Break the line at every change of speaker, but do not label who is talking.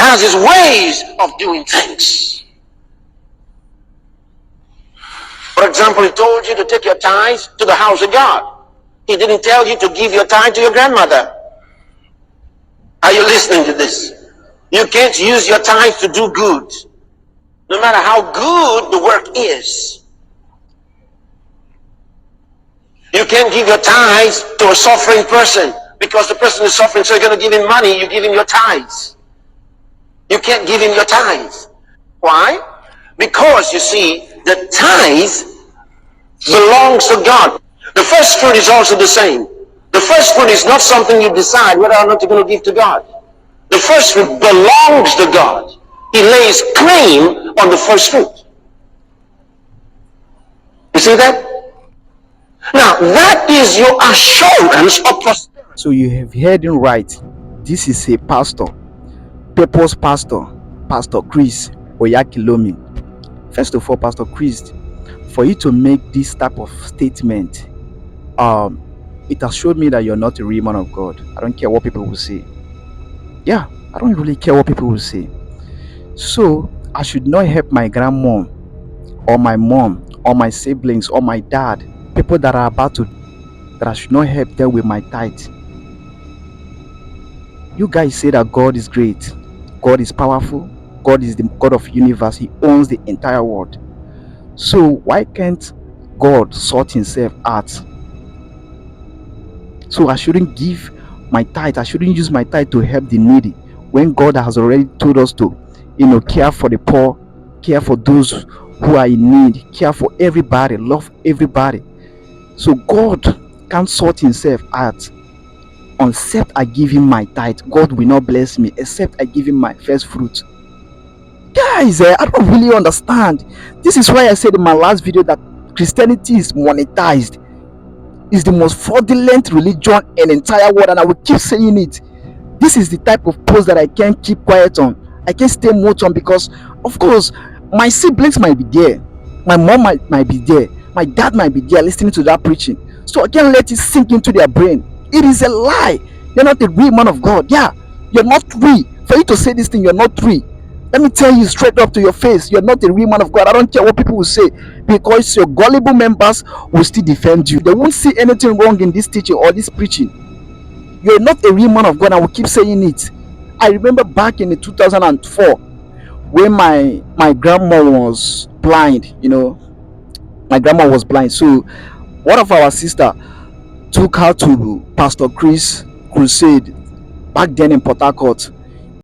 has his ways of doing things. For example, he told you to take your tithes to the house of God. He didn't tell you to give your tithe to your grandmother. Are you listening to this? You can't use your tithe to do good, no matter how good the work is. You can't give your tithes to a suffering person because the person is suffering, so you're going to give him money, you give him your tithes. You can't give him your tithes. Why? Because, you see, the tithe belongs to God. The first fruit is also the same. The first fruit is not something you decide whether or not you're going to give to God. The first fruit belongs to God. He lays claim on the first fruit. You see that? Now, that is your assurance of prosperity.
So you have heard him right. This is a pastor, Purpose Pastor, Pastor Chris Oyakilomi. First of all, Pastor Chris, for you to make this type of statement, it has showed me that you're not a real man of God. I don't care what people will say. Yeah, I don't really care what people will say. So I should not help my grandmom or my mom or my siblings or my dad, people that are about to, that I should not help them with my tithe. You guys say that God is great, God is powerful, God is the God of the universe, He owns the entire world. So why can't God sort himself out? So I shouldn't give my tithe, I shouldn't use my tithe to help the needy when God has already told us to, care for the poor, care for those who are in need, care for everybody, love everybody. So God can't sort himself out. Except I give him my tithe, God will not bless me except I give him my first fruit. Guys, I don't really understand. This is why I said in my last video that Christianity is monetized. It's the most fraudulent religion in the entire world, and I will keep saying it. This is the type of post that I can't keep quiet on. I can't stay mute on because, of course, my siblings might be there. My mom might be there. My dad might be there listening to that preaching. So I can't let it sink into their brain. It is a lie. You're not a real man of God. Yeah, you're not real. For you to say this thing, you're not real. Let me tell you straight up to your face, you're not a real man of God. I don't care what people will say, because your gullible members will still defend you. They won't see anything wrong in this teaching or this preaching. You're not a real man of God. I will keep saying it. I remember back in the 2004 when my grandma was blind. My grandma was blind. So one of our sister took her to Pastor Chris crusade back then in Port Harcourt.